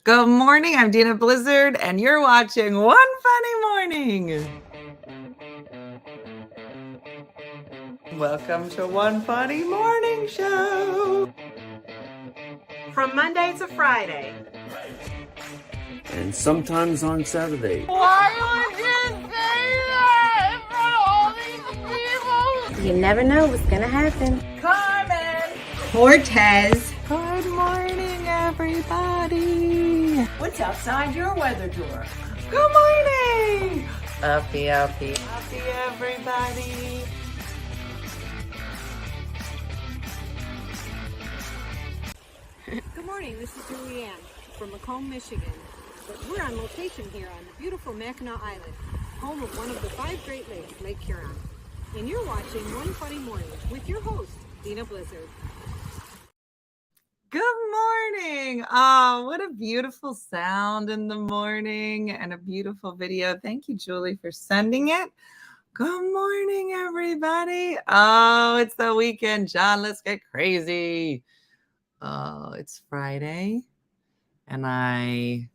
Good morning. I'm Dina Blizzard, and you're watching One Funny Morning. Welcome to One Funny Morning Show. From Monday to Friday. And sometimes on Saturday. Why would you say that in front of all these people? You never know what's gonna happen. Carmen. Cortez. Good morning, everybody. What's outside your weather door? Good morning. Uppie Uppie. Happy everybody. Good morning, this is Julianne from Macomb, Michigan. But we're on location here on the beautiful Mackinac Island, home of one of the 5 Great Lakes, Lake Huron. And you're watching One Funny Morning with your host, Dina Blizzard. Good morning. Oh, what a beautiful sound in the morning and a beautiful video. Thank you, Julie, for sending it. Good morning, everybody. Oh, it's the weekend. John, let's get crazy. Oh, it's Friday, and I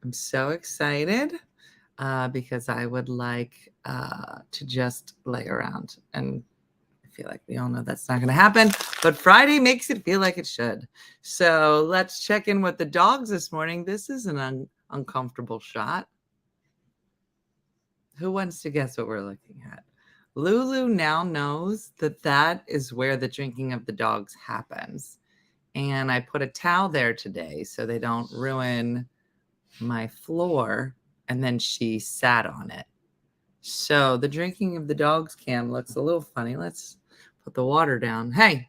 am so excited because I would like to just lay around, and I feel like we all know that's not going to happen, but Friday makes it feel like it should. So let's check in with the dogs this morning. This is an uncomfortable shot. Who wants to guess what we're looking at? Lulu now knows that that is where the drinking of the dogs happens. And I put a towel there today so they don't ruin my floor. And then she sat on it. So the drinking of the dogs cam looks a little funny. Let's put the water down. Hey,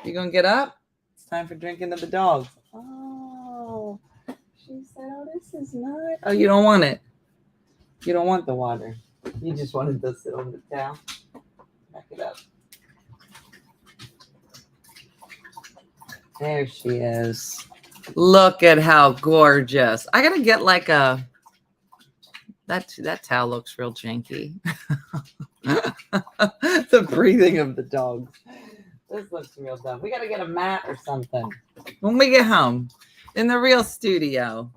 you going to get up? It's time for drinking of the dogs. Oh, she said, oh, this is nice. Oh, you don't want it. You don't want the water. You just wanted to sit on the towel. Back it up. There she is. Look at how gorgeous. I gotta get like a that towel looks real janky. The breathing of the dogs. This looks real dumb. We gotta get a mat or something when we get home in the real studio.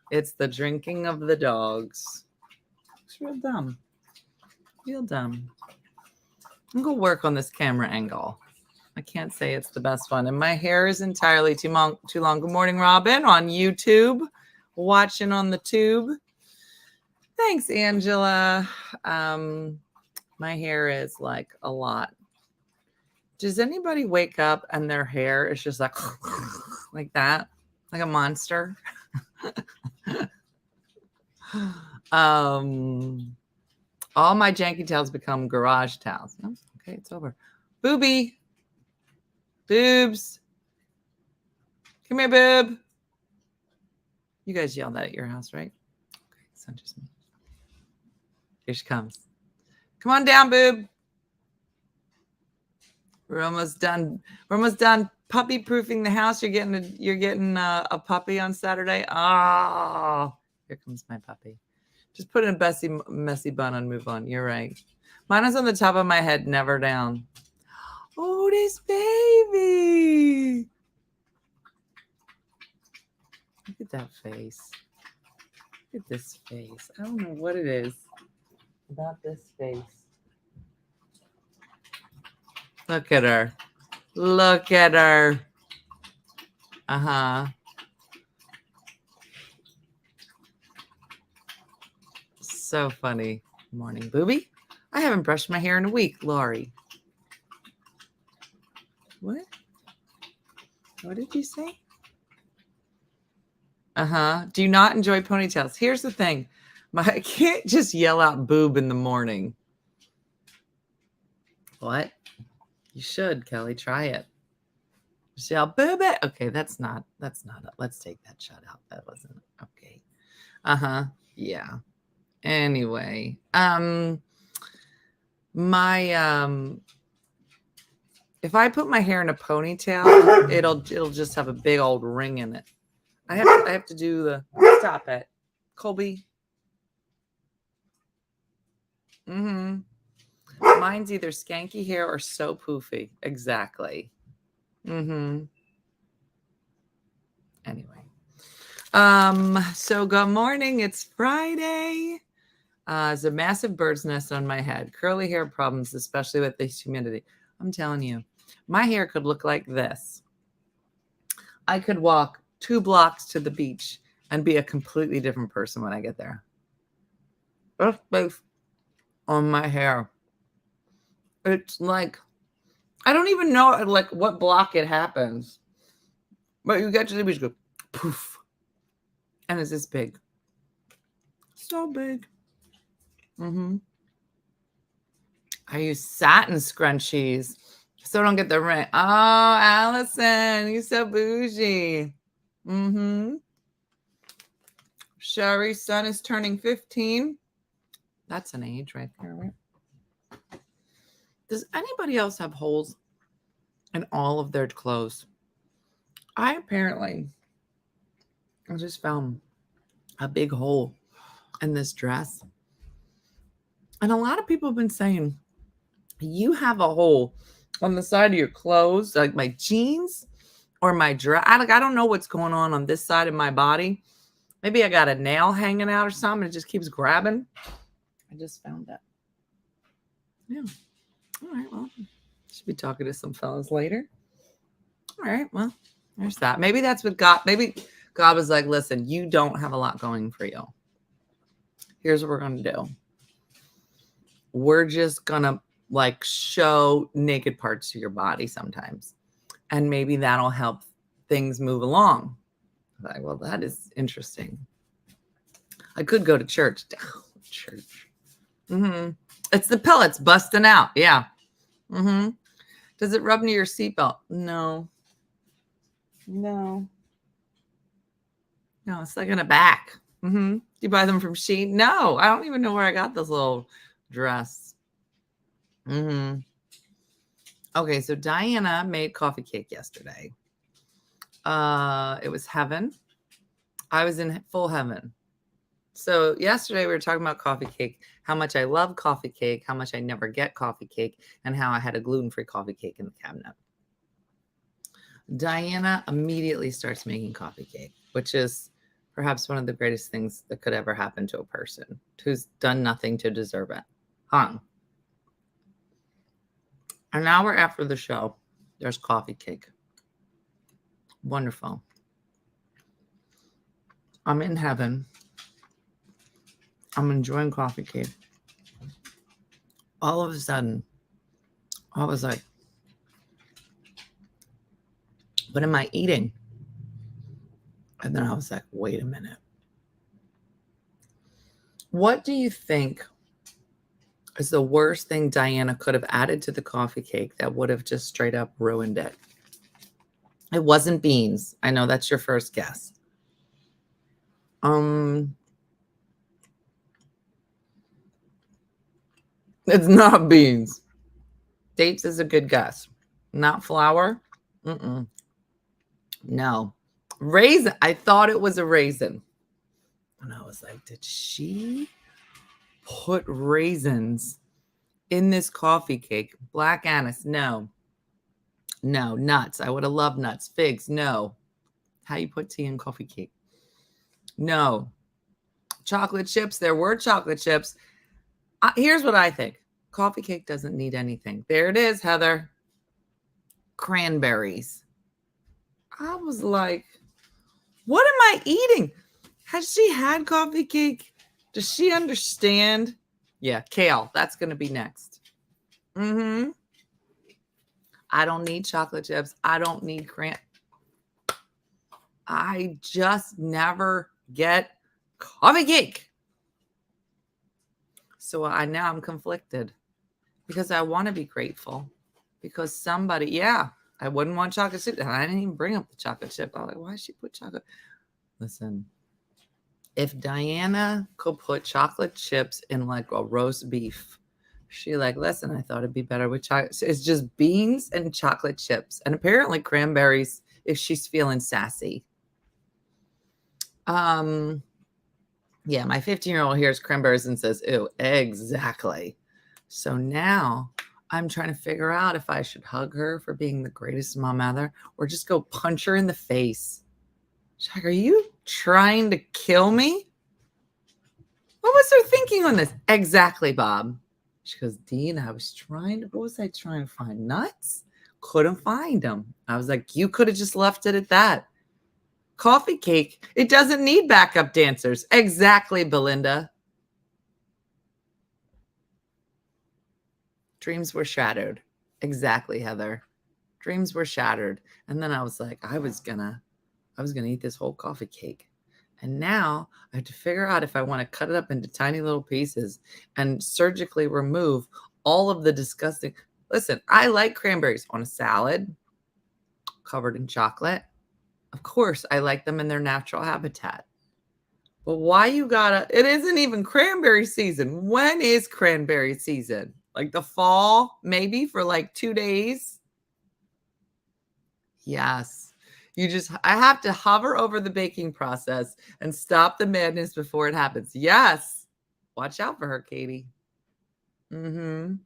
It's the drinking of the dogs. It's real dumb. Real dumb. I'm gonna work on this camera angle. I can't say it's the best one. And my hair is entirely too long. Good morning, Robin, on YouTube. Watching on the tube. Thanks, Angela. My hair is like a lot. Does anybody wake up and their hair is just like that? Like a monster? All my janky towels become garage towels. Oh, okay, it's over. Booby. Boobs. Come here, boob. You guys yelled that at your house, right? Okay, it's not just me. Here she comes. Come on down, boob. We're almost done. We're almost done puppy proofing the house. You're getting a puppy on Saturday. Oh, here comes my puppy. Just put in a messy bun and move on. You're right. Mine is on the top of my head, never down. Oh, this baby. Look at that face. Look at this face. I don't know what it is about this face. Look at her. Look at her. Uh-huh. So funny. Morning, booby. I haven't brushed my hair in a week, Laurie. What? What did you say? Uh-huh. Do you not enjoy ponytails? Here's the thing. I can't just yell out boob in the morning. What? You should, Kelly. Try it. Just yell boob it. Okay, that's not it. Let's take that shut out. That wasn't okay. Uh-huh. Yeah. Anyway. If I put my hair in a ponytail, it'll just have a big old ring in it. I have to do the stop it, Colby. Mine's either skanky hair or so poofy. Exactly. Anyway, So good morning. It's Friday. There's a massive bird's nest on my head. Curly hair problems, especially with this humidity. I'm telling you, my hair could look like this. I could walk 2 blocks to the beach and be a completely different person when I get there. That's based on my hair. It's like, I don't even know like what block it happens. But you get to the beach, go poof. And it's this big. So big. I use satin scrunchies so I don't get the rain. Oh, Allison, you're so bougie. Sherry's son is turning 15. That's an age right there, right? Does anybody else have holes in all of their clothes? I just found a big hole in this dress. And a lot of people have been saying, you have a hole on the side of your clothes, like my jeans or my dress. I don't know what's going on this side of my body. Maybe I got a nail hanging out or something. It just keeps grabbing. I just found that. Yeah. All right. Well, should be talking to some fellas later. All right. Well, there's that. Maybe that's what maybe God was like, listen, you don't have a lot going for you. Here's what we're going to do. We're just going to like show naked parts of your body sometimes. And maybe that'll help things move along. I'm like, well, that is interesting. I could go to church. Church. It's the pellets busting out. Yeah. Does it rub near your seatbelt? No. It's like in the back. Do you buy them from Shein? No, I don't even know where I got this little dress. Okay, so Diana made coffee cake yesterday. It was heaven. I was in full heaven. So yesterday we were talking about coffee cake, how much I love coffee cake, how much I never get coffee cake, and how I had a gluten-free coffee cake in the cabinet. Diana immediately starts making coffee cake, which is perhaps one of the greatest things that could ever happen to a person who's done nothing to deserve it. An hour after the show, there's coffee cake. Wonderful. I'm in heaven. I'm enjoying coffee cake. All of a sudden, I was like, what am I eating? And then I was like, wait a minute. What do you think is the worst thing Diana could have added to the coffee cake that would have just straight up ruined it? It wasn't beans. I know that's your first guess. It's not beans. Dates is a good guess. Not flour. No. Raisin. I thought it was a raisin. And I was like, did she put raisins in this coffee cake? Black anise. No. Nuts. I would have loved nuts. Figs. No. How you put tea in coffee cake? No. Chocolate chips. There were chocolate chips. Here's what I think. Coffee cake doesn't need anything. There it is, Heather. Cranberries. I was like, what am I eating? Has she had coffee cake? Does she understand? Yeah, kale. That's going to be next. I don't need chocolate chips. I don't need I just never get coffee cake. So now I'm conflicted because I want to be grateful because somebody, I wouldn't want chocolate chip. And I didn't even bring up the chocolate chip. I was like, why did she put chocolate? Listen, if Diana could put chocolate chips in like a roast beef, she like, listen, I thought it'd be better with chocolate. It's just beans and chocolate chips. And apparently cranberries if she's feeling sassy. Yeah, my 15-year-old hears cranberries and says, ew, exactly. So now I'm trying to figure out if I should hug her for being the greatest mom ever or just go punch her in the face. She's like, are you Trying to kill me? What was her thinking on this? Exactly, Bob. She goes, Dean, what was I trying to find? Nuts? Couldn't find them. I was like, you could have just left it at that. Coffee cake. It doesn't need backup dancers. Exactly, Belinda. Dreams were shattered. Exactly, Heather. Dreams were shattered. And then I was like, I was gonna eat this whole coffee cake. And now I have to figure out if I want to cut it up into tiny little pieces and surgically remove all of the disgusting. Listen, I like cranberries on a salad covered in chocolate. Of course, I like them in their natural habitat. But why you gotta, it isn't even cranberry season. When is cranberry season? Like the fall, maybe for like 2 days? Yes. I have to hover over the baking process and stop the madness before it happens. Yes. Watch out for her, Katie. And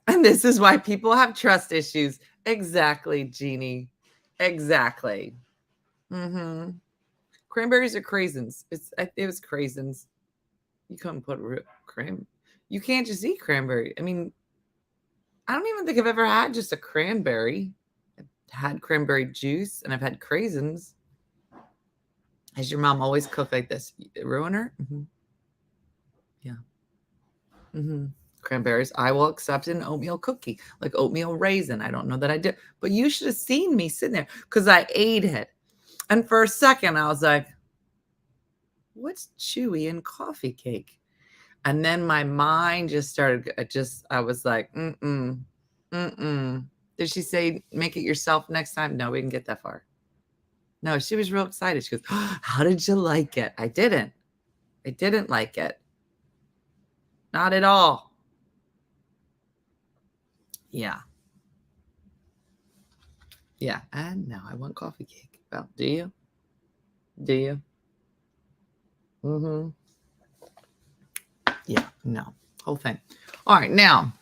this is why people have trust issues. Exactly, Jeannie. Exactly. Cranberries are craisins. It was craisins. You couldn't put cran. You can't just eat cranberry. I mean, I don't even think I've ever had just a cranberry. I've had cranberry juice and I've had craisins. Has your mom always cooked like this? Ruin her? Yeah. Cranberries. I will accept an oatmeal cookie, like oatmeal raisin. I don't know that I did, but you should have seen me sitting there because I ate it. And for a second, I was like, what's chewy in coffee cake? And then my mind just started, I was like, Did she say, make it yourself next time? No, we didn't get that far. No, she was real excited. She goes, oh, how did you like it? I didn't like it. Not at all. Yeah. Yeah. And now I want coffee cake. Well, do you? Do you? Yeah, no. Whole thing. All right. Now,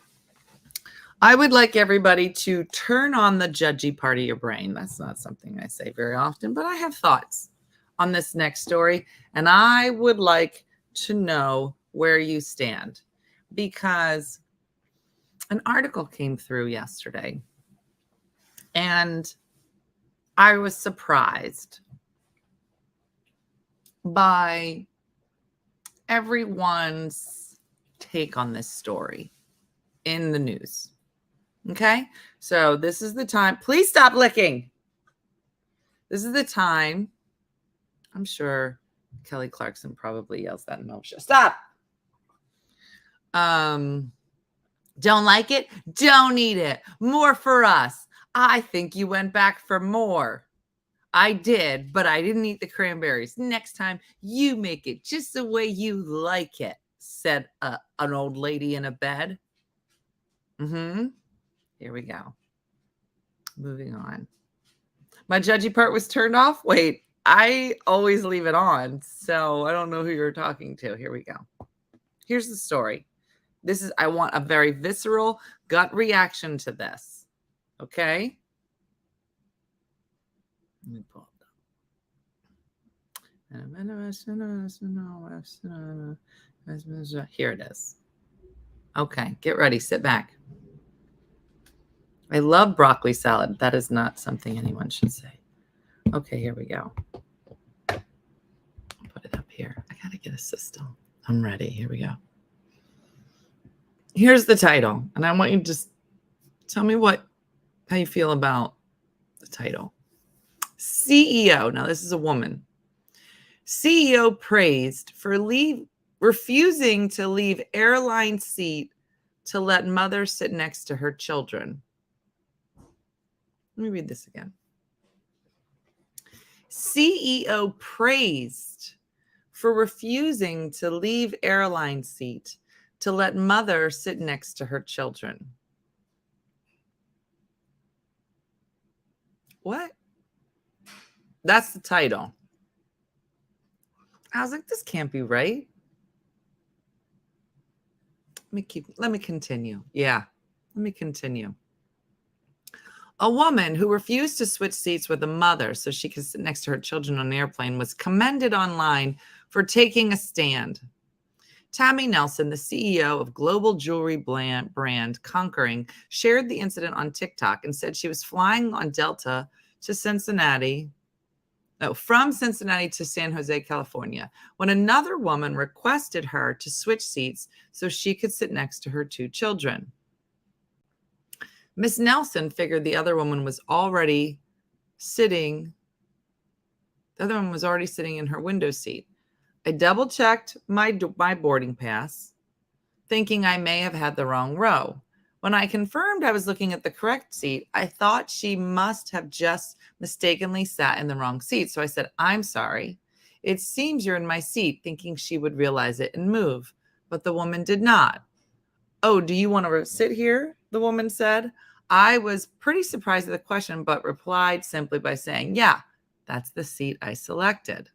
I would like everybody to turn on the judgy part of your brain. That's not something I say very often, but I have thoughts on this next story. And I would like to know where you stand because an article came through yesterday and I was surprised by everyone's take on this story in the news. Okay, so this is the time. Please stop licking. This is the time. I'm sure Kelly Clarkson probably yells that in the show. Stop. Don't like it? Don't eat it. More for us. I think you went back for more. I did, but I didn't eat the cranberries. Next time, you make it just the way you like it, said an old lady in a bed. Here we go. Moving on. My judgy part was turned off. Wait, I always leave it on, so I don't know who you're talking to. Here we go. Here's the story. I want a very visceral gut reaction to this. Okay? Let me pull it up. Here it is. Okay, get ready. Sit back. I love broccoli salad. That is not something anyone should say. Okay, here we go. I'll put it up here. I got to get a system. I'm ready. Here we go. Here's the title. And I want you to just tell me how you feel about the title. CEO. Now, this is a woman. CEO praised for refusing to leave airline seat to let mother sit next to her children. Let me read this again. CEO praised for refusing to leave airline seat to let mother sit next to her children. What? That's the title. I was like, this can't be right. Let me continue. Yeah, let me continue. A woman who refused to switch seats with a mother so she could sit next to her children on an airplane was commended online for taking a stand. Tammy Nelson, the CEO of global jewelry brand Conquering, shared the incident on TikTok and said she was flying on Delta to from Cincinnati to San Jose, California, when another woman requested her to switch seats so she could sit next to her 2 children. Miss Nelson figured the other woman was already sitting. The other one was already sitting in her window seat. I double-checked my boarding pass, thinking I may have had the wrong row. When I confirmed I was looking at the correct seat, I thought she must have just mistakenly sat in the wrong seat. So I said, "I'm sorry. It seems you're in my seat," thinking she would realize it and move. But the woman did not. "Oh, do you want to sit here?" the woman said. I was pretty surprised at the question, but replied simply by saying, "Yeah, that's the seat I selected."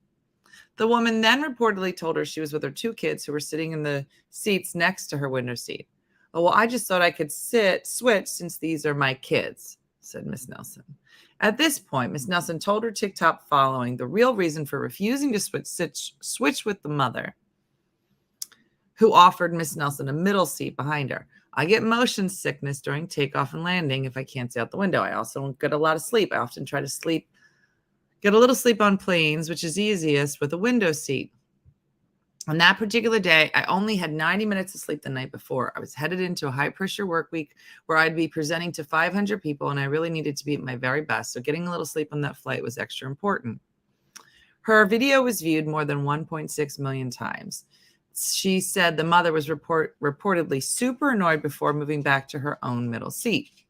The woman then reportedly told her she was with her 2 kids who were sitting in the seats next to her window seat. "Oh, well, I just thought I could switch since these are my kids," said Miss Nelson. At this point, Miss Nelson told her TikTok following the real reason for refusing to switch with the mother, who offered Miss Nelson a middle seat behind her. "I get motion sickness during takeoff and landing if I can't see out the window. I also don't get a lot of sleep. I often try to get a little sleep on planes, which is easiest with a window seat. On that particular day, I only had 90 minutes of sleep the night before. I was headed into a high-pressure work week where I'd be presenting to 500 people, and I really needed to be at my very best, so getting a little sleep on that flight was extra important." Her video was viewed more than 1.6 million times. She said the mother was reportedly super annoyed before moving back to her own middle seat.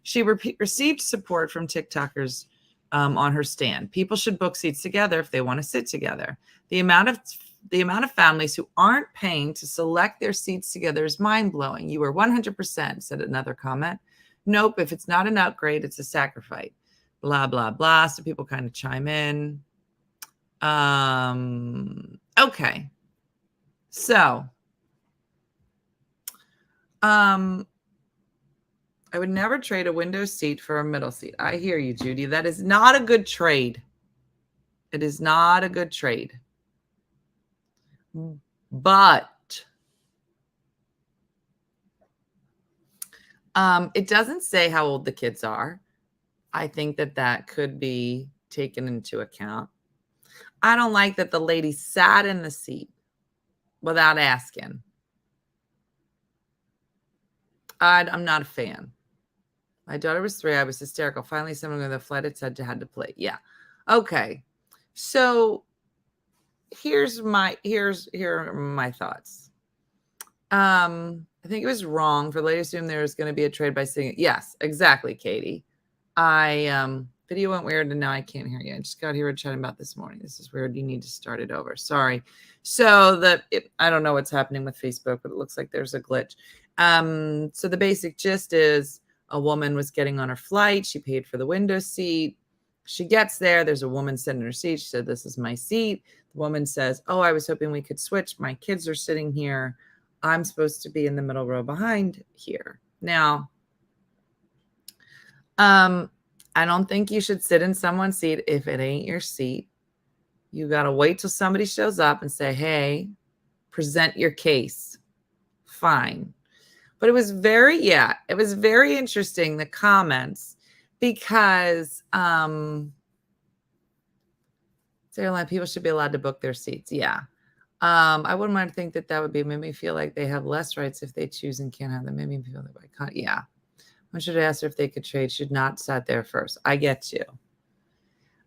She received support from TikTokers on her stand. People should book seats together if they want to sit together. The amount of families who aren't paying to select their seats together is mind-blowing. You are 100%, said another comment. Nope, if it's not an upgrade, it's a sacrifice. Blah, blah, blah. So people kind of chime in. Okay. So, I would never trade a window seat for a middle seat. I hear you, Judy. That is not a good trade. It is not a good trade. But it doesn't say how old the kids are. I think that could be taken into account. I don't like that the lady sat in the seat without asking. I'm not a fan. My daughter was 3. I was hysterical. Finally, someone on the flight had to play. Yeah. Okay. So here are my thoughts. I think it was wrong for the lady to assume there was going to be a trade by saying, yes, exactly, Katie. Video went weird and now I can't hear you. I just got here chatting about this morning. This is weird. You need to start it over. Sorry. So I don't know what's happening with Facebook, but it looks like there's a glitch. So the basic gist is a woman was getting on her flight. She paid for the window seat. She gets there. There's a woman sitting in her seat. She said, "This is my seat." The woman says, "Oh, I was hoping we could switch. My kids are sitting here. I'm supposed to be in the middle row behind here." Now, I don't think you should sit in someone's seat if it ain't your seat. You got to wait till somebody shows up and say, "Hey, present your case." Fine. But it was very interesting, the comments, because airline people should be allowed to book their seats. Yeah. I wouldn't mind to think that would make me feel like they have less rights if they choose and can't have them. Maybe feel that way. Yeah. One should ask her if they could trade. Should not sat there first. I get you.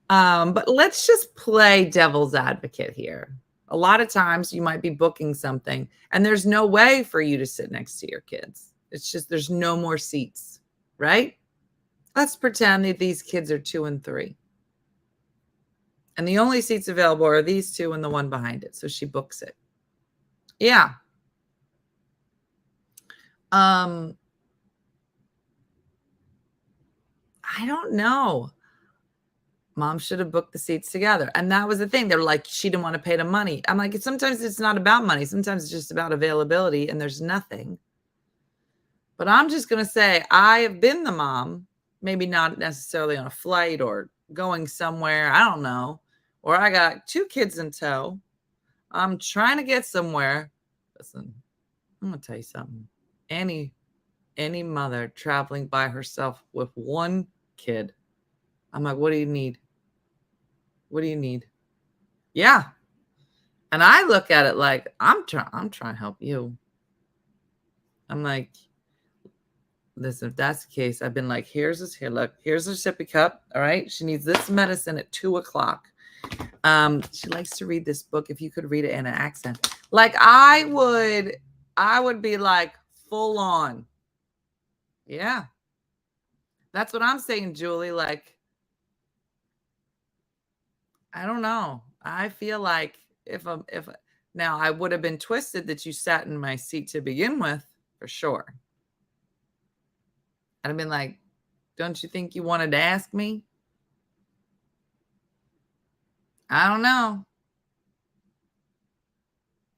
But let's just play devil's advocate here. A lot of times you might be booking something and there's no way for you to sit next to your kids. It's just there's no more seats, right? Let's pretend that these kids are 2 and 3. And the only seats available are these 2 and the one behind it. So she books it. Yeah. I don't know. Mom should have booked the seats together. And that was the thing. They're like, she didn't want to pay the money. I'm like, sometimes it's not about money. Sometimes it's just about availability and there's nothing. But I'm just going to say, I have been the mom maybe not necessarily on a flight or going somewhere. I don't know. Or I got 2 kids in tow. I'm trying to get somewhere. Listen, I'm going to tell you something. Any mother traveling by herself with 1 kid, I'm like, what do you need? What do you need? Yeah. And I look at it like, I'm trying to help you. I'm like, listen, if that's the case, I've been like, here's a sippy cup. All right. She needs this medicine at 2:00. She likes to read this book. If you could read it in an accent, like I would be like full on. Yeah. That's what I'm saying, Julie. Like, I don't know. I feel like if now I would have been twisted that you sat in my seat to begin with, for sure. I'd have been like, don't you think you wanted to ask me? I don't know.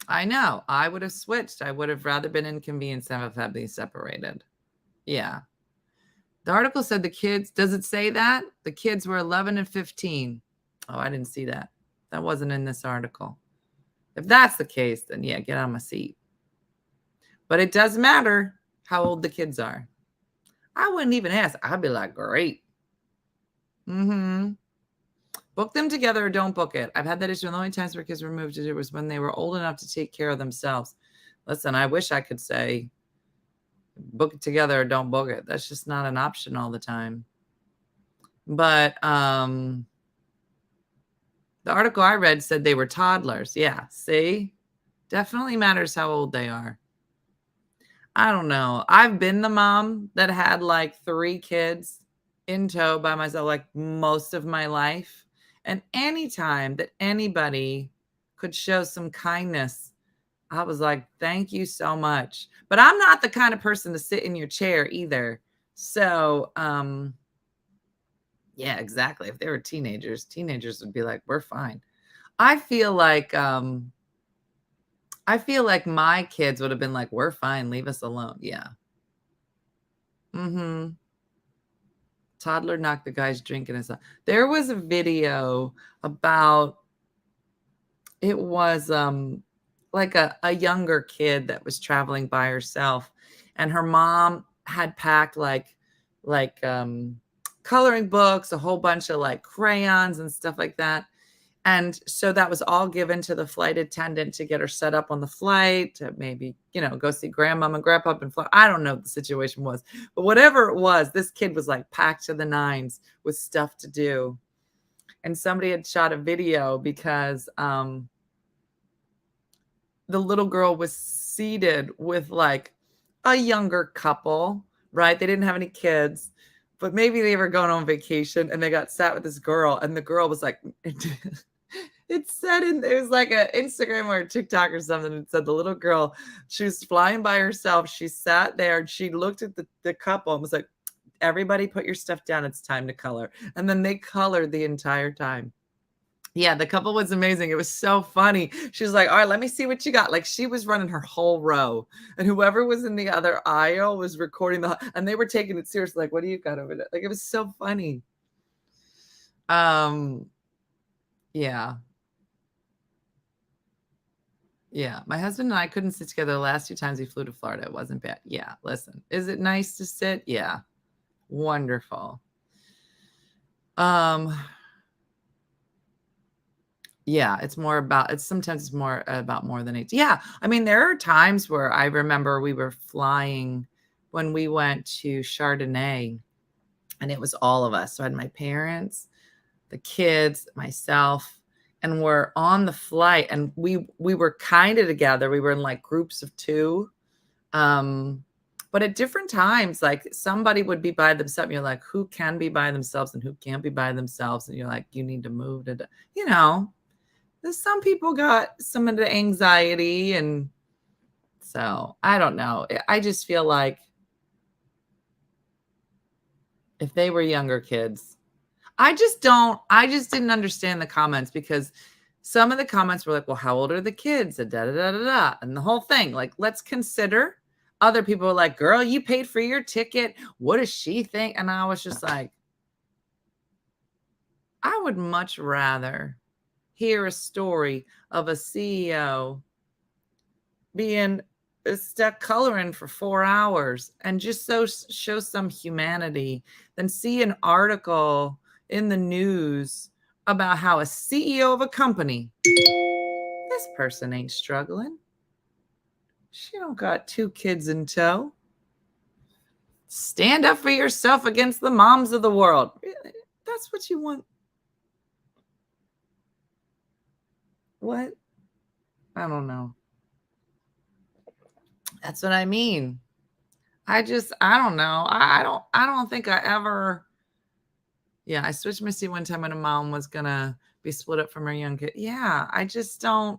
I know. I would have switched. I would have rather been inconvenienced than have had these separated. Yeah. The article said the kids, does it say that? The kids were 11 and 15. Oh, I didn't see that. That wasn't in this article. If that's the case, then yeah, get on my seat. But it does matter how old the kids are. I wouldn't even ask. I'd be like, great. Book them together or don't book it. I've had that issue. The only times where kids were moved it was when they were old enough to take care of themselves. Listen, I wish I could say book it together or don't book it. That's just not an option all the time. But the article I read said they were toddlers. Yeah, see? Definitely matters how old they are. I don't know. I've been the mom that had like 3 kids in tow by myself like most of my life. And anytime that anybody could show some kindness, I was like, thank you so much. But I'm not the kind of person to sit in your chair either. So, yeah, exactly. If they were teenagers would be like, we're fine. I feel like my kids would have been like, we're fine. Leave us alone. Yeah. Toddler knocked the guy's drink in his eye. There was a video about, it was like a younger kid that was traveling by herself, and her mom had packed like coloring books, a whole bunch of like crayons and stuff like that. And so that was all given to the flight attendant to get her set up on the flight to maybe, go see grandmama and grandpa and fly. I don't know what the situation was, but whatever it was, this kid was like packed to the nines with stuff to do. And somebody had shot a video because the little girl was seated with like a younger couple, right? They didn't have any kids, but maybe they were going on vacation and they got sat with this girl, and the girl was like, it was like an Instagram or a TikTok or something. It said the little girl, she was flying by herself. She sat there and she looked at the couple and was like, everybody put your stuff down. It's time to color. And then they colored the entire time. Yeah, the couple was amazing. It was so funny. She was like, all right, let me see what you got. Like, she was running her whole row, and whoever was in the other aisle was recording and they were taking it seriously. Like, what do you got over there? Like, it was so funny. Yeah. Yeah. My husband and I couldn't sit together the last 2 times we flew to Florida. It wasn't bad. Yeah. Listen, is it nice to sit? Yeah. Wonderful. Yeah, it's sometimes more about more than 8. Yeah. I mean, there are times where I remember we were flying when we went to Chardonnay, and it was all of us. So I had my parents, the kids, myself, and we're on the flight, and we were kind of together. We were in like groups of 2. But at different times, like somebody would be by themselves. And you're like, who can be by themselves and who can't be by themselves? And you're like, you need to move to, some people got some of the anxiety. And so I don't know. I just feel like if they were younger kids, I just didn't understand the comments, because some of the comments were like, well, how old are the kids? And da, da, da, da, da. And the whole thing, like, let's consider other people were like, girl, you paid for your ticket. What does she think? And I was just like, I would much rather hear a story of a CEO being stuck coloring for 4 hours and just show some humanity than see an article in the news about how a CEO of a company, this person ain't struggling. She don't got 2 kids in tow. Stand up for yourself against the moms of the world. Really? That's what you want? What? I don't know. That's what I mean. I don't know. I don't think I ever. Yeah, I switched my seat one time when a mom was gonna be split up from her young kid. Yeah, I just don't.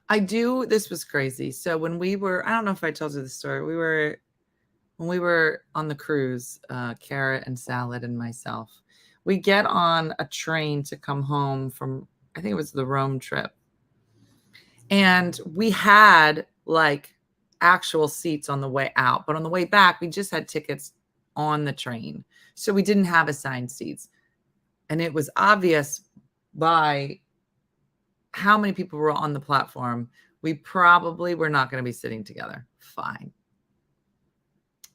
I do. This was crazy. So when we were, I don't know if I told you the story. When we were on the cruise, Carrot and Salad and myself, we get on a train to come home from, I think it was the Rome trip. And we had like actual seats on the way out, but on the way back, we just had tickets on the train. So we didn't have assigned seats. And it was obvious by how many people were on the platform, we probably were not going to be sitting together. Fine.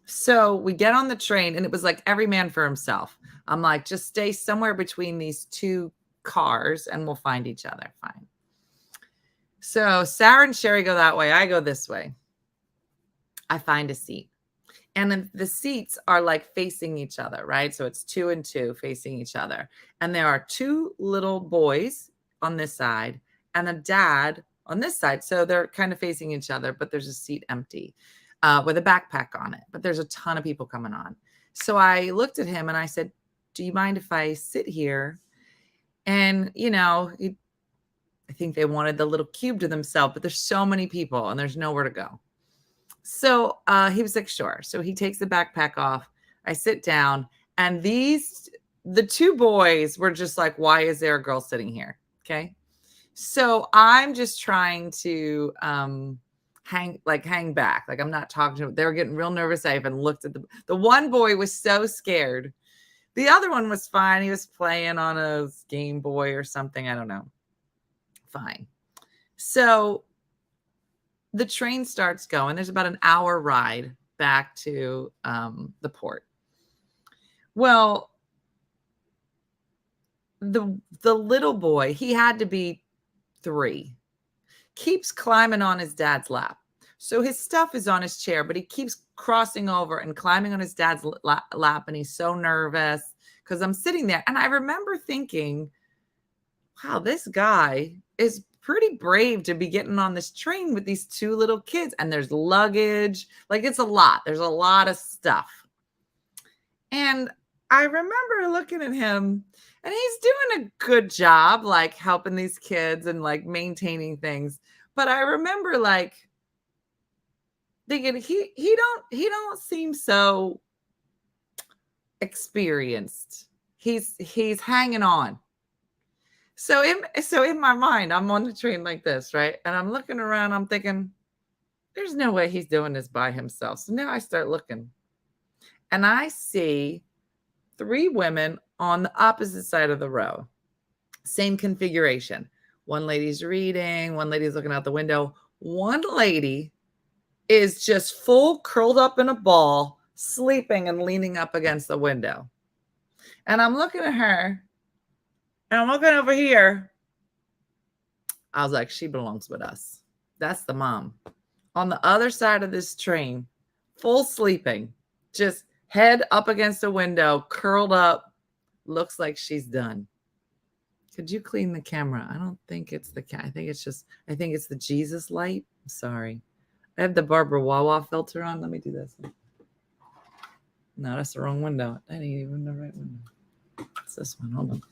So we get on the train and it was like every man for himself. I'm like, just stay somewhere between these 2 cars and we'll find each other. Fine. So Sarah and Sherry go that way. I go this way. I find a seat. And then the seats are like facing each other, right? So it's 2 and 2 facing each other. And there are 2 little boys on this side and a dad on this side. So they're kind of facing each other, but there's a seat empty with a backpack on it. But there's a ton of people coming on. So I looked at him and I said, do you mind if I sit here? And, you know, I think they wanted the little cube to themselves, but there's so many people and there's nowhere to go. So he was like, sure. So he takes the backpack off. I sit down and the 2 boys were just like, why is there a girl sitting here? Okay. So I'm just trying to hang back. Like I'm not talking to them. They were getting real nervous. I even looked at the one boy was so scared. The other one was fine. He was playing on a Game Boy or something. I don't know. Fine. So the train starts going. There's about an hour ride back to the port. Well, the little boy, he had to be 3, keeps climbing on his dad's lap. So his stuff is on his chair, but he keeps crossing over and climbing on his dad's lap. And he's so nervous because I'm sitting there. And I remember thinking, wow, this guy is pretty brave to be getting on this train with these 2 little kids. And there's luggage. Like it's a lot. There's a lot of stuff. And I remember looking at him and he's doing a good job, like helping these kids and like maintaining things. But I remember like thinking he don't seem so experienced. He's hanging on. So in my mind, I'm on the train like this, right? And I'm looking around, I'm thinking, there's no way he's doing this by himself. So now I start looking and I see 3 women on the opposite side of the row. Same configuration. One lady's reading, one lady's looking out the window. One lady is just full curled up in a ball, sleeping and leaning up against the window. And I'm looking at her and I'm looking over here. I was like, she belongs with us. That's the mom. On the other side of this train, full sleeping, just head up against a window, curled up, looks like she's done. Could you clean the camera? I don't think it's the cat. I think it's the Jesus light. I'm sorry. I have the Barbara Wawa filter on. Let me do this. No, that's the wrong window. That ain't even the right window. It's this one. Hold on.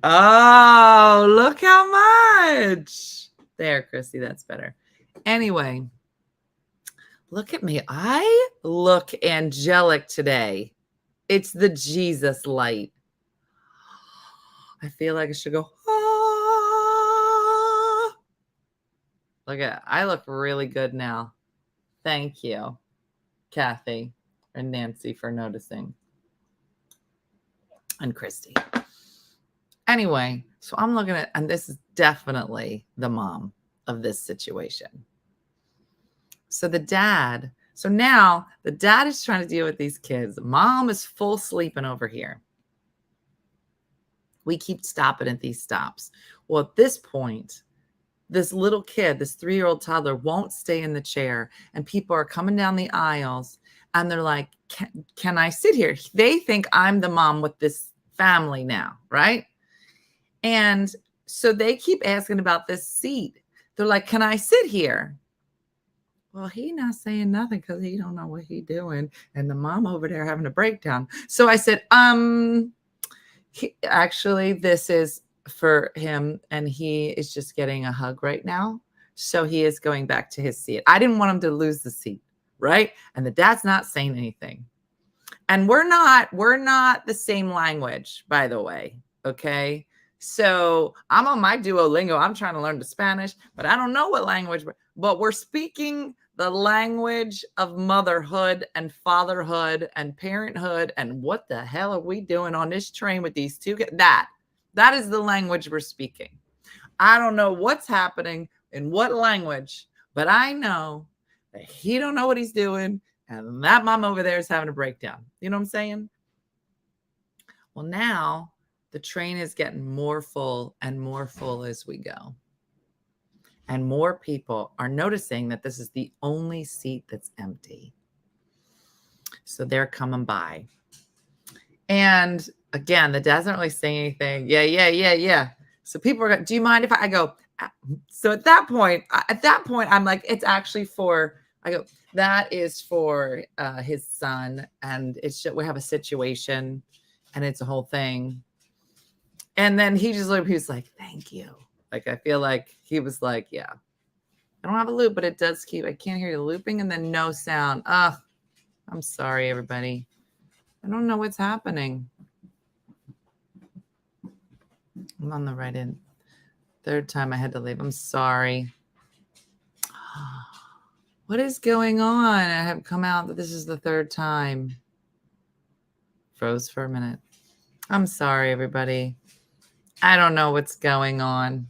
Oh, look how much. There, Chrissy, that's better. Anyway, look at me. I look angelic today. It's the Jesus light. I feel like I should go, I look really good now. Thank you, Kathy and Nancy, for noticing. And Christy. Anyway, so I'm looking at, and this is definitely the mom of this situation. So now the dad is trying to deal with these kids. Mom is full sleeping over here. We keep stopping at these stops. Well, at this point, this little kid, this 3-year-old toddler, won't stay in the chair. And people are coming down the aisles and they're like, can I sit here? They think I'm the mom with this family now, right? And so they keep asking about this seat. They're like, can I sit here? Well, he not saying nothing because he don't know what he doing. And the mom over there having a breakdown. So I said, actually, this is for him. And he is just getting a hug right now. So he is going back to his seat. I didn't want him to lose the seat, right? And the dad's not saying anything. And we're not the same language, by the way. Okay. So I'm on my Duolingo. I'm trying to learn the Spanish, but I don't know what language, but we're speaking the language of motherhood and fatherhood and parenthood. And what the hell are we doing on this train with these two? That is the language we're speaking. I don't know what's happening in what language, but I know that he don't know what he's doing. And that mom over there is having a breakdown. You know what I'm saying? Well, now the train is getting more full and more full as we go. And more people are noticing that this is the only seat that's empty. So they're coming by. And again, the dad's not really saying anything. Yeah. So people are going, do you mind if I go? So at that point, I'm like, it's actually for, I go, that is for his son. And it's just, we have a situation and it's a whole thing. And then he was like, thank you. Like, I feel like he was like, yeah, I don't have a loop, but it does keep, I can't hear you looping and then no sound. I'm sorry, everybody. I don't know what's happening. I'm on the right end. Third time I had to leave. I'm sorry. What is going on? I have come out that this is the third time. Froze for a minute. I'm sorry, everybody. I don't know what's going on.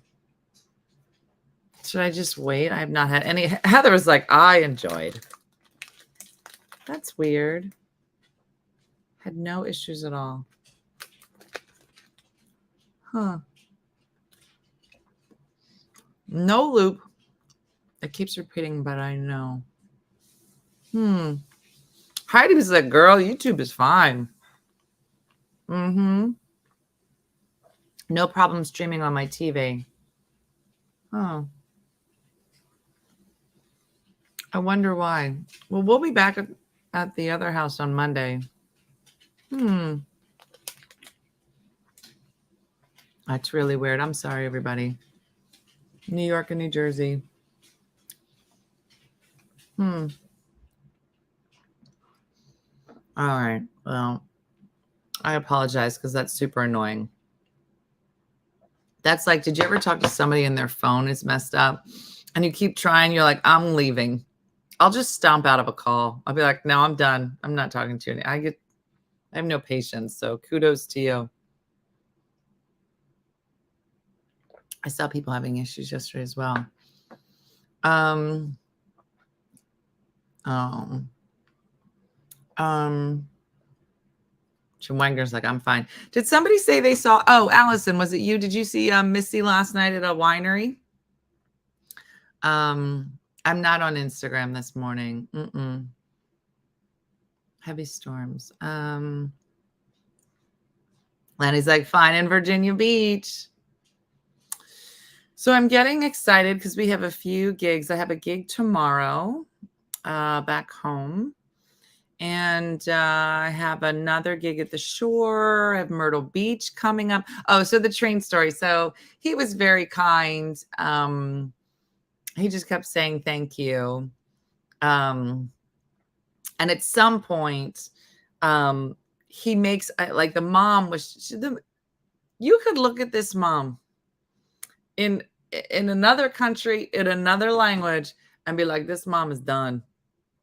Should I just wait? I have not had any. Heather was like, I enjoyed. That's weird. Had no issues at all. Huh. No loop. It keeps repeating, but I know. Heidi was like, girl, YouTube is fine. No problem streaming on my TV. Oh. I wonder why. Well, we'll be back at the other house on Monday. That's really weird. I'm sorry, everybody. New York and New Jersey. All right. Well, I apologize because that's super annoying. That's like, did you ever talk to somebody and their phone is messed up and you keep trying? You're like, I'm leaving. I'll just stomp out of a call. I'll be like, no, I'm done. I'm not talking to you. I have no patience. So kudos to you. I saw people having issues yesterday as well. Schwenger's like, I'm fine. Did somebody say they saw, Allison, was it you? Did you see Missy last night at a winery? I'm not on Instagram this morning. Heavy storms. Lanny's like, fine in Virginia Beach. So I'm getting excited because we have a few gigs. I have a gig tomorrow back home. And I have another gig at the shore. I have Myrtle Beach coming up. Oh, so the train story. So he was very kind. He just kept saying thank you. And at some point, he makes, like the mom was, you could look at this mom in in another country, in another language, and be like, this mom is done.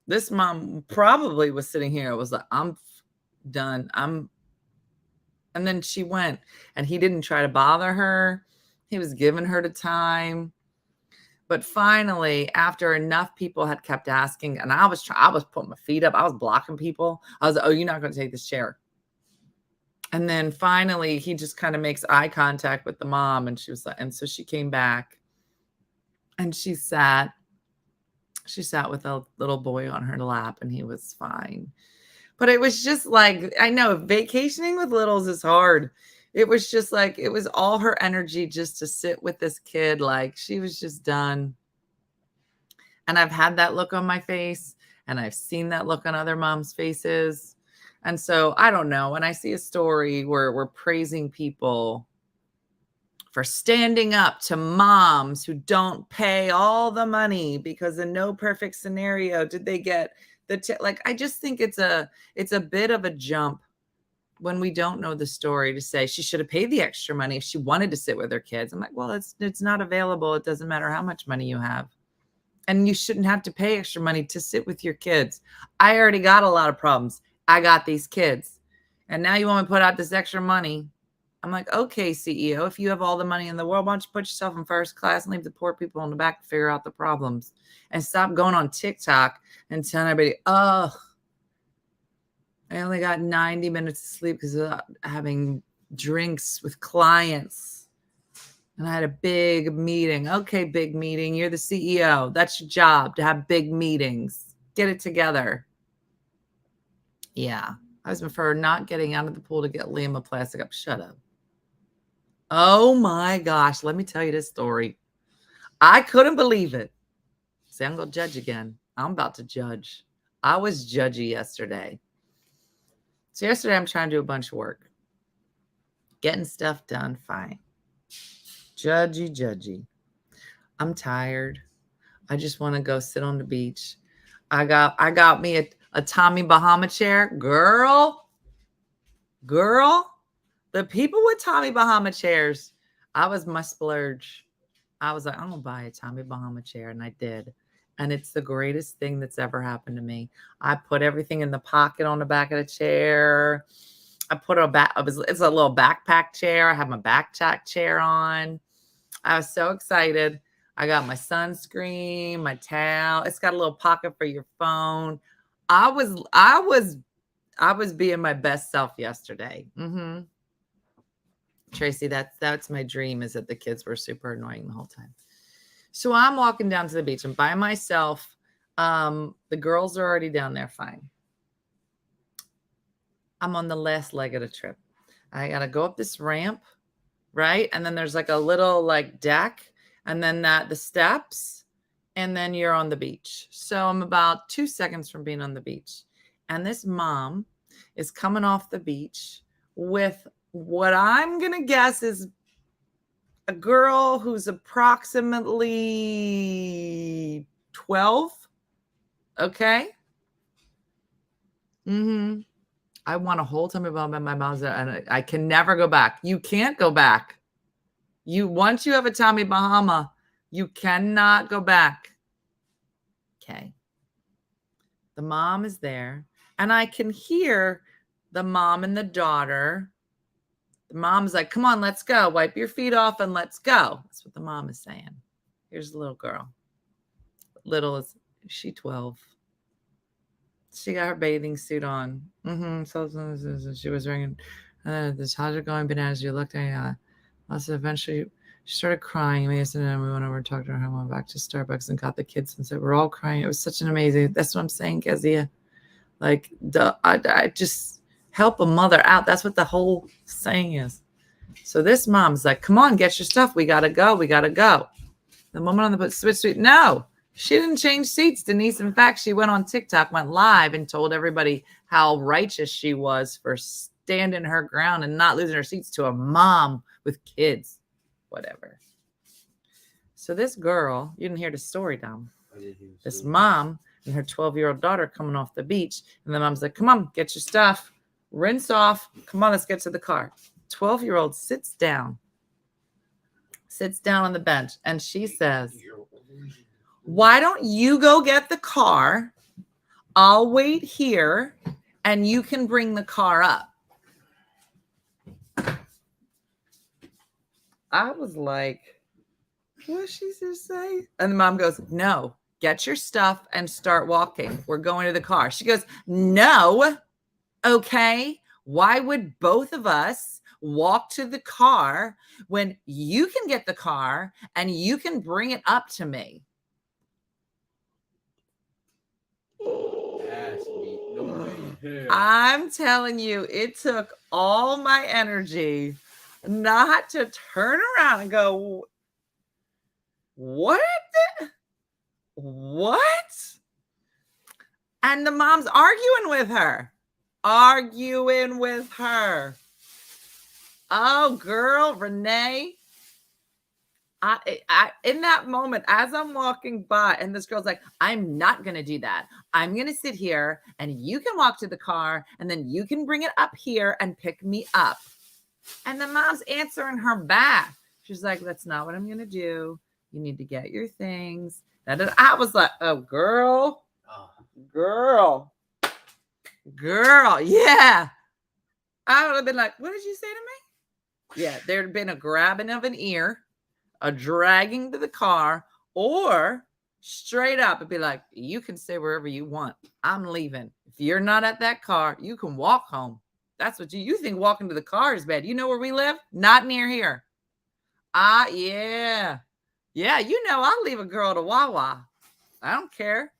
This mom probably was sitting here. It was like, I'm done. And then she went, and he didn't try to bother her. He was giving her the time. But finally, after enough people had kept asking, and I was putting my feet up. I was blocking people. I was like, oh, you're not going to take this chair. And then finally, he just kind of makes eye contact with the mom. And she was like, and so she came back and she sat with a little boy on her lap, and he was fine. But it was just like, I know vacationing with littles is hard. It was just like, it was all her energy just to sit with this kid. Like she was just done. And I've had that look on my face, and I've seen that look on other moms' faces. And so I don't know. When I see a story where we're praising people for standing up to moms who don't pay all the money, because in no perfect scenario did they get like, I just think it's a bit of a jump when we don't know the story to say she should have paid the extra money if she wanted to sit with her kids. I'm like, well, it's not available. It doesn't matter how much money you have. And you shouldn't have to pay extra money to sit with your kids. I already got a lot of problems. I got these kids. And now you want me to put out this extra money. I'm like, okay, CEO, if you have all the money in the world, why don't you put yourself in first class and leave the poor people in the back to figure out the problems? And stop going on TikTok and telling everybody, oh, I only got 90 minutes of sleep because of having drinks with clients. And I had a big meeting. Okay, big meeting. You're the CEO. That's your job, to have big meetings. Get it together. Yeah. I was prefer not getting out of the pool to get Liam a plastic up. Shut up. Oh my gosh. Let me tell you this story. I couldn't believe it. See, I'm going to judge again. I'm about to judge. I was judgy yesterday. So yesterday I'm trying to do a bunch of work. Getting stuff done. Fine. Judgy. I'm tired. I just want to go sit on the beach. I got me a Tommy Bahama chair. Girl, the people with Tommy Bahama chairs, I was my splurge. I was like, I'm going to buy a Tommy Bahama chair. And I did. And it's the greatest thing that's ever happened to me. I put everything in the pocket on the back of the chair. I put it's a little backpack chair. I have my backpack chair on. I was so excited. I got my sunscreen, my towel. It's got a little pocket for your phone. I was being my best self yesterday. Mm-hmm. Tracy, that's my dream, is that the kids were super annoying the whole time. So I'm walking down to the beach. I'm by myself. The girls are already down there. Fine. I'm on the last leg of the trip. I got to go up this ramp, right? And then there's like a little like deck, and then the steps, and then you're on the beach. So I'm about 2 seconds from being on the beach. And this mom is coming off the beach with what I'm going to guess is a girl who's approximately 12. Okay. Mm-hmm. I want to hold Tommy Bahama in my mouth, and I can never go back. You can't go back. Once you have a Tommy Bahama, you cannot go back. Okay. The mom is there, and I can hear the mom and the daughter. The mom's like, come on, let's go. Wipe your feet off and let's go. That's what the mom is saying. Here's the little girl. Is she 12? She got her bathing suit on. So she was wearing this. How's it going, bananas? You looked at us. Eventually, she started crying. We went over and talked to her. I went back to Starbucks and got the kids and said, we're all crying. It was such an amazing. That's what I'm saying, Kezia. Like, I just help a mother out. That's what the whole saying is. So this mom's like, come on, get your stuff. We got to go. The woman on the switch suite. No, she didn't change seats, Denise. In fact, she went on TikTok, went live, and told everybody how righteous she was for standing her ground and not losing her seats to a mom with kids. Whatever. So this girl, you didn't hear the story, Dom. This mom and her 12-year-old daughter coming off the beach. And the mom's like, come on, get your stuff. Rinse off. Come on, let's get to the car. 12-year-old sits down sits down on the bench, and she says, why don't you go get the car? I'll wait here, and you can bring the car up. I was like, what did she just say? And the mom goes, no, get your stuff and start walking. We're going to the car. She goes, no. Okay. Why would both of us walk to the car when you can get the car and you can bring it up to me? I'm telling you, it took all my energy not to turn around and go, what? What? And the mom's arguing with her. Oh, girl, Renee. I in that moment, as I'm walking by, and this girl's like, I'm not going to do that. I'm going to sit here and you can walk to the car and then you can bring it up here and pick me up. And the mom's answering her back. She's like, that's not what I'm going to do. You need to get your things. I was like, oh, girl. Yeah. I would have been like, what did you say to me? Yeah, there'd have been a grabbing of an ear, a dragging to the car, or straight up and be like, you can stay wherever you want. I'm leaving. If you're not at that car, you can walk home. That's what you think walking to the car is bad. You know where we live? Not near here. Yeah. Yeah, you know, I'll leave a girl to Wawa. I don't care.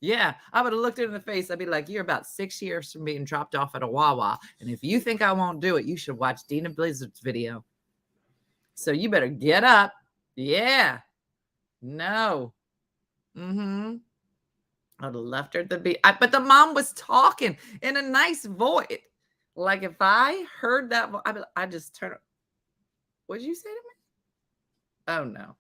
Yeah, I would have looked her in the face. I'd be like, you're about 6 years from being dropped off at a Wawa. And if you think I won't do it, you should watch Dina Blizzard's video. So you better get up. Yeah. No. I'd have left her at the beach. But the mom was talking in a nice voice. Like if I heard that, I just turn. What did you say to me? Oh, no.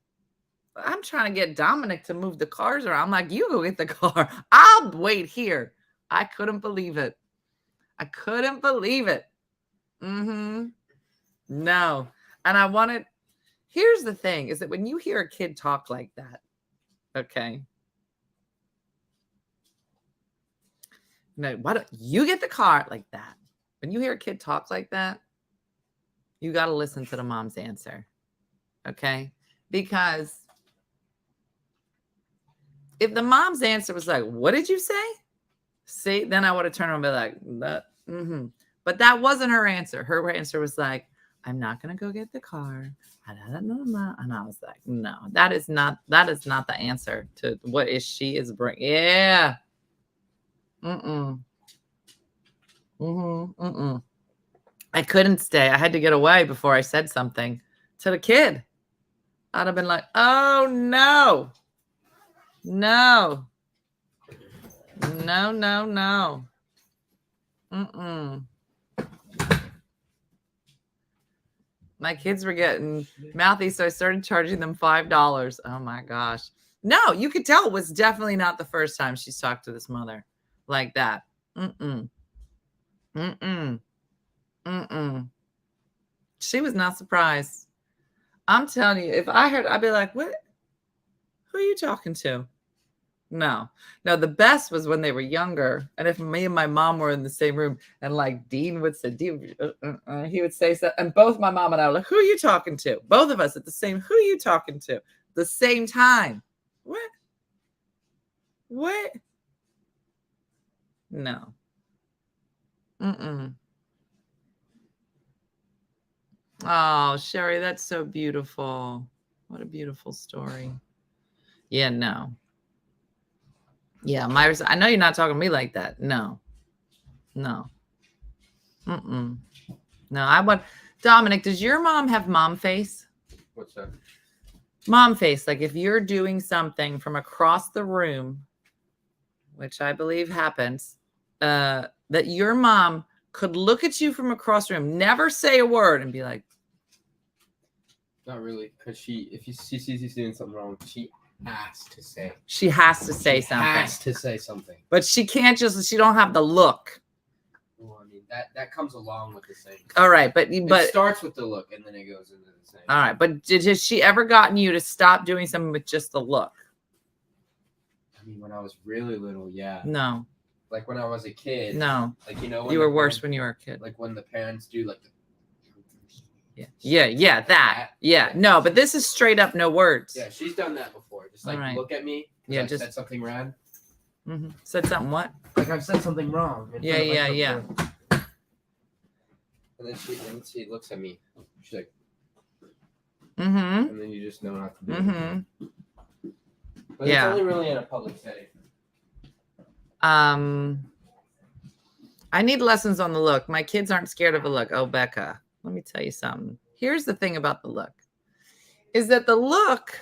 I'm trying to get Dominic to move the cars around. I'm like, you go get the car. I'll wait here. I couldn't believe it. No. And here's the thing is that when you hear a kid talk like that, okay. No, why don't you get the car like that? When you hear a kid talk like that, you got to listen to the mom's answer. Okay. Because if the mom's answer was like, what did you say? See, then I would have turned around and be like, But that wasn't her answer. Her answer was like, I'm not going to go get the car. And I was like, no, that is not the answer to what is she is bringing. Yeah. I couldn't stay. I had to get away before I said something to the kid. I'd have been like, oh, no. No. My kids were getting mouthy, so I started charging them $5. Oh, my gosh. No, you could tell it was definitely not the first time she's talked to this mother like that. She was not surprised. I'm telling you, if I heard, I'd be like, what? Who are you talking to? No, the best was when they were younger. And if me and my mom were in the same room and like Dean would say, he would say so. And both my mom and I were like, who are you talking to? Both of us at the same, who are you talking to? The same time. What? No. Oh, Sherry, that's so beautiful. What a beautiful story. Yeah, no. Yeah, Myers, I know you're not talking to me like that. No. No, I want Dominic, does your mom have mom face? What's that? Mom face. Like if you're doing something from across the room, which I believe happens, that your mom could look at you from across the room, never say a word, and be like, not really, because if she sees you doing something wrong, she has to say. She has to say something. Has to say something. But she can't she don't have the look. Well, I mean, that comes along with the same. All right, but It starts with the look and then it goes into the same. all right, but has she ever gotten you to stop doing something with just the look? I mean, when I was really little, yeah. No, Like when I was a kid. no. Like, you know, You were worse when you were a kid. Like when the parents do like the. Yeah, that. Yeah, no, but this is straight up no words. Yeah, she's done that before. Just like Alright. look at me. Yeah, I just said something rad. Said something what? Like I've said something wrong. Yeah. And then she looks at me. She's like, Mm-hmm. and then you just know not to do it. But Yeah. it's only really in a public setting. I need lessons on the look. My kids aren't scared of a look. Oh, Becca, let me tell you something. Here's the thing about the look is that the look,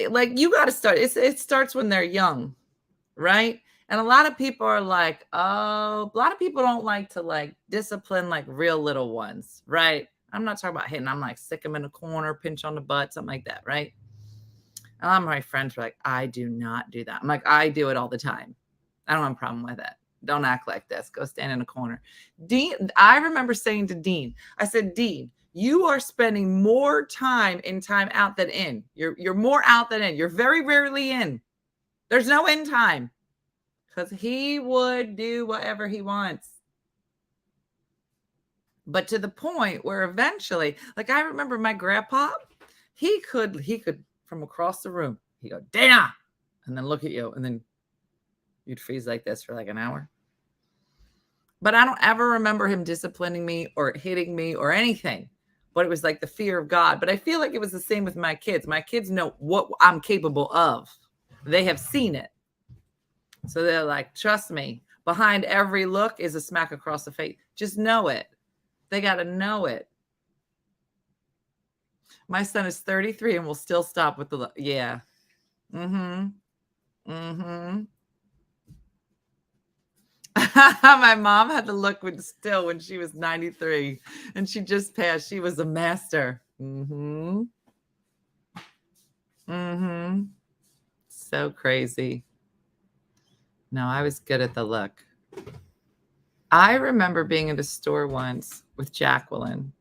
like you got to start. It starts when they're young, right? And a lot of people are like, oh, a lot of people don't like to like discipline like real little ones, right? I'm not talking about hitting. I'm like stick them in a corner, pinch on the butt, something like that, right? And a lot of my friends are like, I do not do that. I'm like, I do it all the time. I don't have a problem with it. Don't act like this. Go stand in a corner. Dean, I remember saying to Dean, I said, Dean, you are spending more time in time out than in. You're more out than in. You're very rarely in. There's no in time. Because he would do whatever he wants. But to the point where eventually, like I remember my grandpa, he could from across the room, he'd go, Dana, and then look at you, and then you'd freeze like this for like an hour. But I don't ever remember him disciplining me or hitting me or anything. But it was like the fear of God. But I feel like it was the same with my kids. My kids know what I'm capable of. They have seen it. So they're like, trust me, behind every look is a smack across the face. Just know it. They got to know it. My son is 33 and will still stop with the look. Yeah. My mom had the look when she was 93 and she just passed. She was a master. So crazy. No, I was good at the look. I remember being at a store once with Jacqueline.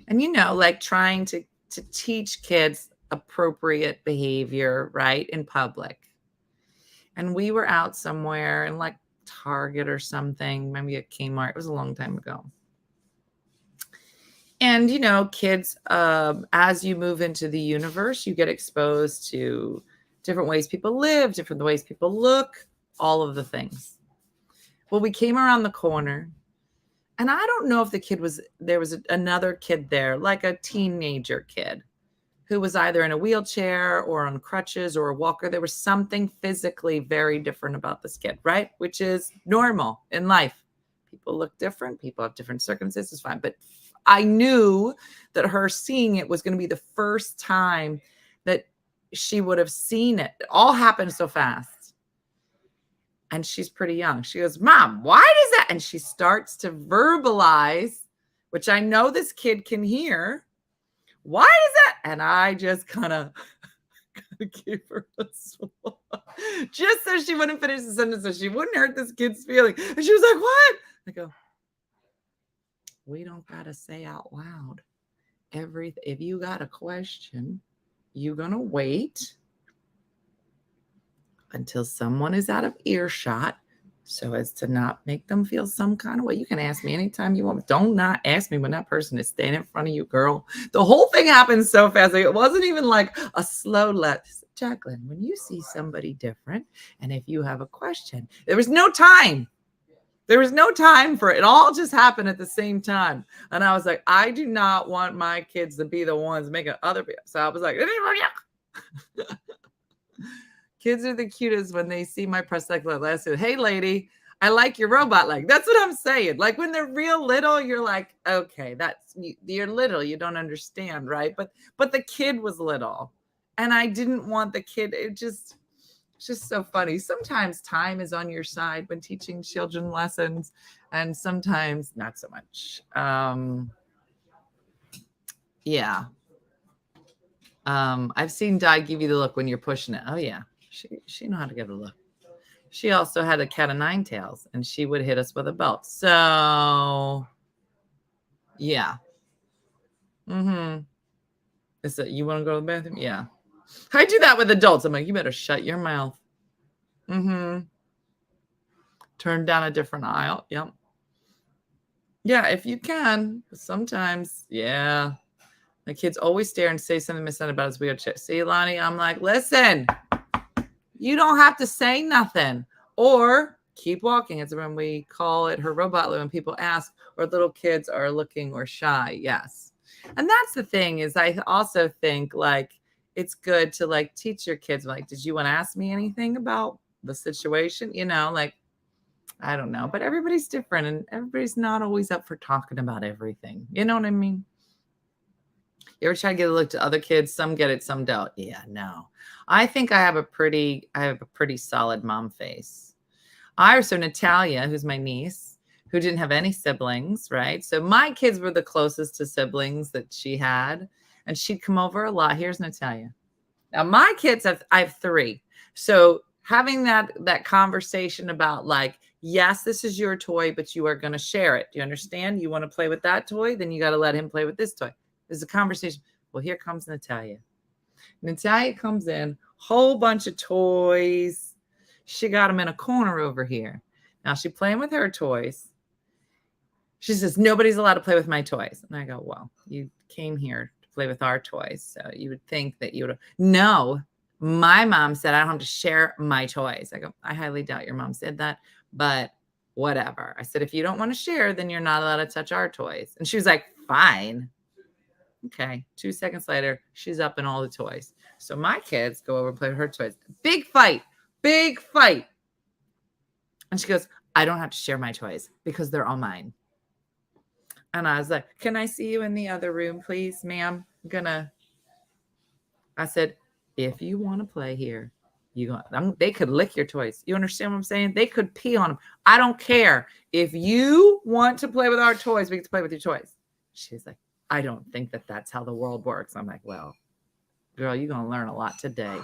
And, you know, like trying to teach kids appropriate behavior, right, in public. And we were out somewhere in like Target or something, maybe at Kmart. It was a long time ago. And, you know, kids, as you move into the universe, you get exposed to different ways people live, different ways people look, all of the things. Well, we came around the corner and I don't know if there was another kid there, like a teenager kid who was either in a wheelchair or on crutches or a walker. There was something physically very different about this kid, right? Which is normal in life. People look different. People have different circumstances, fine. But I knew that her seeing it was going to be the first time that she would have seen it. It all happened so fast. And she's pretty young. She goes, Mom, why does that? And she starts to verbalize, which I know this kid can hear. Why does that? And I just kind of gave her a swallow, just so she wouldn't finish the sentence, so she wouldn't hurt this kid's feeling. And she was like, what? I go, we don't got to say out loud everything. If you got a question, you're going to wait until someone is out of earshot so as to not make them feel some kind of way. You can ask me anytime you want. Don't not ask me when that person is standing in front of you, girl. The whole thing happened so fast. Like, it wasn't even like a slow let. Jacqueline, when you see somebody different, and if you have a question, there was no time. There was no time for it. It all just happened at the same time. And I was like, I do not want my kids to be the ones making other people. So I was like, kids are the cutest when they see my prosthetic leg. I said, hey, lady, I like your robot leg. That's what I'm saying. Like when they're real little, you're like, okay, you're little. You don't understand, right? But the kid was little. And I didn't want the kid. It's just so funny. Sometimes time is on your side when teaching children lessons, and sometimes not so much. Yeah. I've seen Di give you the look when you're pushing it. Oh, yeah. She know how to give a look. She also had a cat of nine tails, and she would hit us with a belt. So, yeah. Is that you want to go to the bathroom? Yeah. I do that with adults. I'm like, you better shut your mouth. Turn down a different aisle. Yep. Yeah, if you can. Sometimes, yeah. My kids always stare and say something missaid about his weird shit. See, Lonnie, I'm like, listen, you don't have to say nothing. Or keep walking. It's when we call it her robot when people ask, or little kids are looking or shy. Yes. And that's the thing is I also think like it's good to like teach your kids, like, did you want to ask me anything about the situation? You know, like, I don't know, but everybody's different and everybody's not always up for talking about everything. You know what I mean? You ever try to get a look to other kids? Some get it, some don't. Yeah, no. I think I have a pretty solid mom face. So Natalia, who's my niece, who didn't have any siblings, right? So my kids were the closest to siblings that she had, and she'd come over a lot. Here's Natalia. Now my kids I have 3. So having that conversation about like, yes, this is your toy, but you are going to share it. Do you understand? You want to play with that toy? Then you got to let him play with this toy. There's a conversation. Well, here comes Natalia. Natalia comes in, whole bunch of toys. She got them in a corner over here. Now she's playing with her toys. She says, nobody's allowed to play with my toys. And I go, well, you came here to play with our toys. So you would think that you would. No, my mom said I don't have to share my toys. I go, I highly doubt your mom said that, but whatever. I said, if you don't want to share, then you're not allowed to touch our toys. And she was like, fine. Okay. 2 seconds later, she's up in all the toys. So my kids go over and play with her toys. Big fight. And she goes, I don't have to share my toys because they're all mine. And I was like, can I see you in the other room, please, ma'am? I said, if you want to play here, they could lick your toys. You understand what I'm saying? They could pee on them. I don't care. If you want to play with our toys, we get to play with your toys. She's like, I don't think that that's how the world works. I'm like, well, girl, you're going to learn a lot today.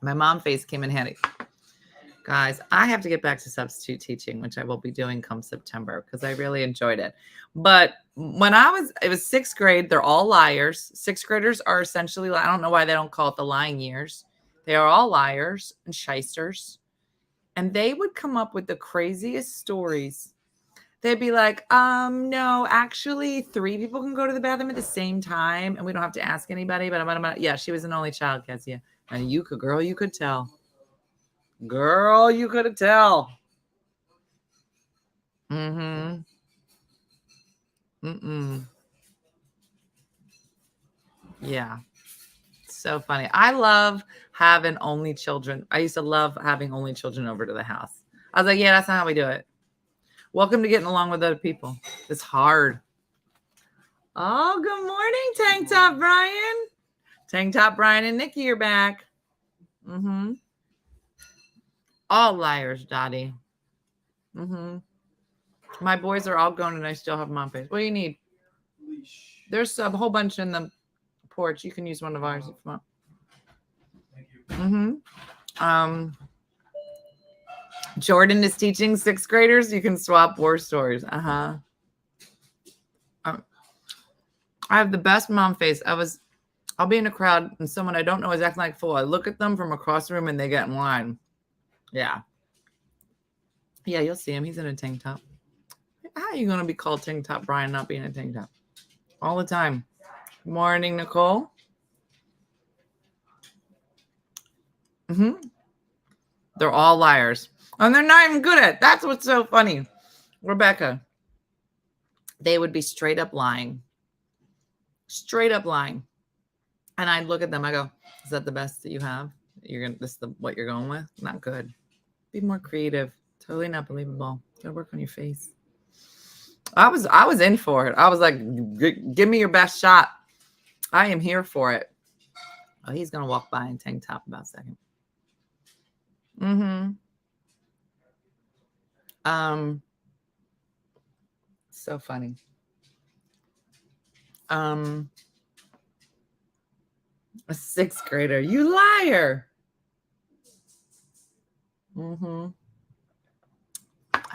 My mom face came in handy. Guys, I have to get back to substitute teaching, which I will be doing come September because I really enjoyed it. But when it was 6th grade, they're all liars. 6th graders are essentially, I don't know why they don't call it the lying years. They are all liars and shysters. And they would come up with the craziest stories. They'd be like, no, actually 3 people can go to the bathroom at the same time and we don't have to ask anybody. But yeah, she was an only child, Kezia. And you could tell. Girl, you could tell. Yeah. So funny. I love having only children. I used to love having only children over to the house. I was like, yeah, that's not how we do it. Welcome to getting along with other people. It's hard. Oh, good morning, Tank Top Brian. Tank Top Brian and Nikki are back. All liars, Dottie. My boys are all gone and I still have mom face. What do you need? Leash. There's a whole bunch in the porch. You can use one of ours if you want. Thank you. Jordan is teaching 6th graders. You can swap war stories. I have the best mom face. I'll be in a crowd and someone I don't know is acting like a fool. I look at them from across the room and they get in line. Yeah. Yeah, you'll see him. He's in a tank top. How are you going to be called Tank Top Brian not being a tank top? All the time. Morning, Nicole. They're all liars. And they're not even good at it. That's what's so funny. Rebecca. They would be straight up lying. Straight up lying. And I'd look at them. I go, is that the best that you have? This is what you're going with? Not good. Be more creative. Totally not believable. Gotta work on your face. I was in for it. I was like, give me your best shot. I am here for it. Oh, he's gonna walk by in tank top in about a second. So funny. A 6th grader. You liar.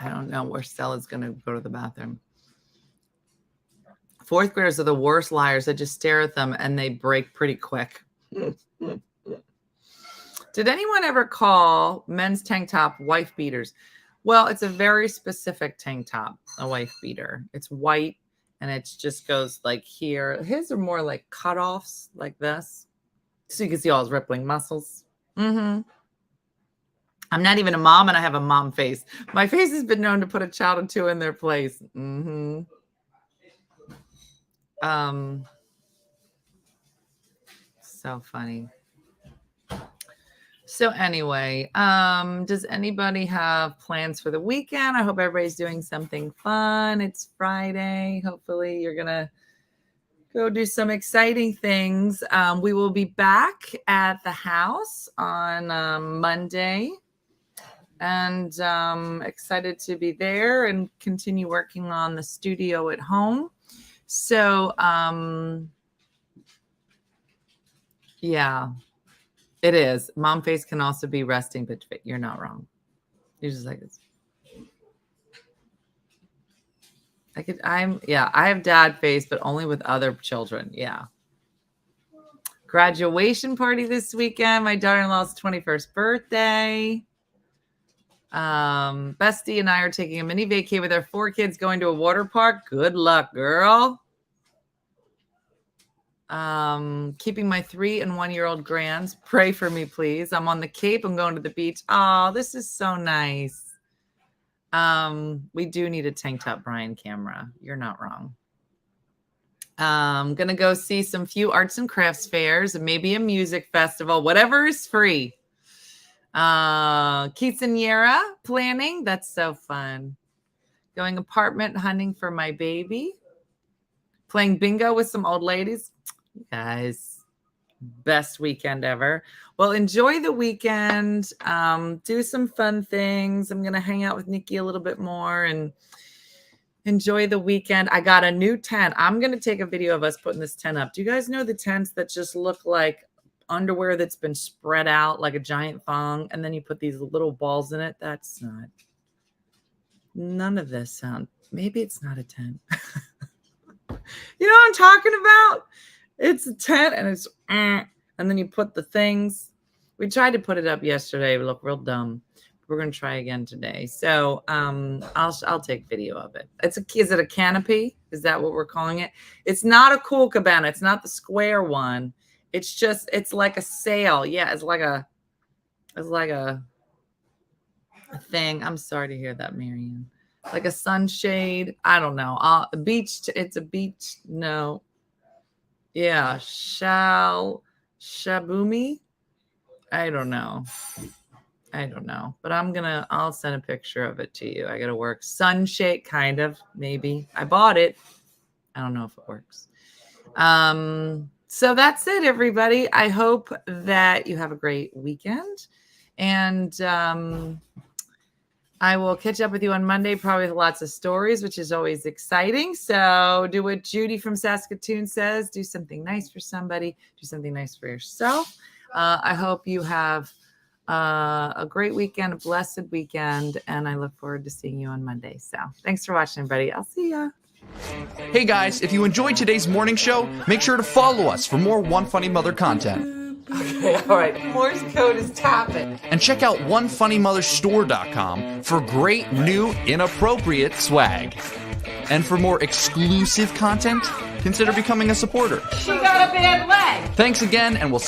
I don't know where Stella's going to go to the bathroom. 4th graders are the worst liars. I just stare at them and they break pretty quick. Did anyone ever call men's tank top wife beaters? Well, it's a very specific tank top, a wife beater. It's white and it just goes like here. His are more like cutoffs like this. So you can see all his rippling muscles. I'm not even a mom and I have a mom face. My face has been known to put a child or two in their place. So funny. So anyway, does anybody have plans for the weekend? I hope everybody's doing something fun. It's Friday. Hopefully you're going to go do some exciting things. We will be back at the house on Monday. And excited to be there and continue working on the studio at home. So, yeah, it is. Mom face can also be resting bitch face. You're not wrong. You're just like this. I have dad face, but only with other children. Yeah. Graduation party this weekend. My daughter-in-law's 21st birthday. Bestie and I are taking a mini vacay with our 4 kids going to a water park. Good luck, girl. Keeping my 3 and 1-year-old grands. Pray for me, please. I'm on the Cape. I'm going to the beach. Oh, this is so nice. We do need a tank top Brian camera. You're not wrong. I'm gonna go see some few arts and crafts fairs and maybe a music festival, whatever is free. Quinceañera planning. That's so fun. Going apartment hunting for my baby. Playing bingo with some old ladies. You guys, best weekend ever. Well, enjoy the weekend. Do some fun things. I'm going to hang out with Nikki a little bit more and enjoy the weekend. I got a new tent. I'm going to take a video of us putting this tent up. Do you guys know the tents that just look like underwear that's been spread out like a giant thong, and then you put these little balls in it? That's not. None of this sound. Maybe it's not a tent. You know what I'm talking about? It's a tent, and it's and then you put the things. We tried to put it up yesterday. We look real dumb. We're gonna try again today. So I'll take video of it. Is it a canopy? Is that what we're calling it? It's not a cool cabana. It's not the square one. It's like a sail. Yeah, it's like a thing. I'm sorry to hear that, Marianne. Like a sunshade. I don't know. A beach. It's a beach. No. Yeah. Shabumi. I don't know. But I'll send a picture of it to you. I got to work. Sunshade, kind of, maybe. I bought it. I don't know if it works. So that's it, everybody. I hope that you have a great weekend. And I will catch up with you on Monday, probably with lots of stories, which is always exciting. So do what Judy from Saskatoon says. Do something nice for somebody. Do something nice for yourself. I hope you have a great weekend, a blessed weekend, and I look forward to seeing you on Monday. So thanks for watching, everybody. I'll see ya. Hey guys, if you enjoyed today's morning show, make sure to follow us for more One Funny Mother content. Okay, all right. Morse code is tapping. And check out OneFunnyMotherStore.com for great new inappropriate swag. And for more exclusive content, consider becoming a supporter. She got a bad leg. Thanks again, and we'll see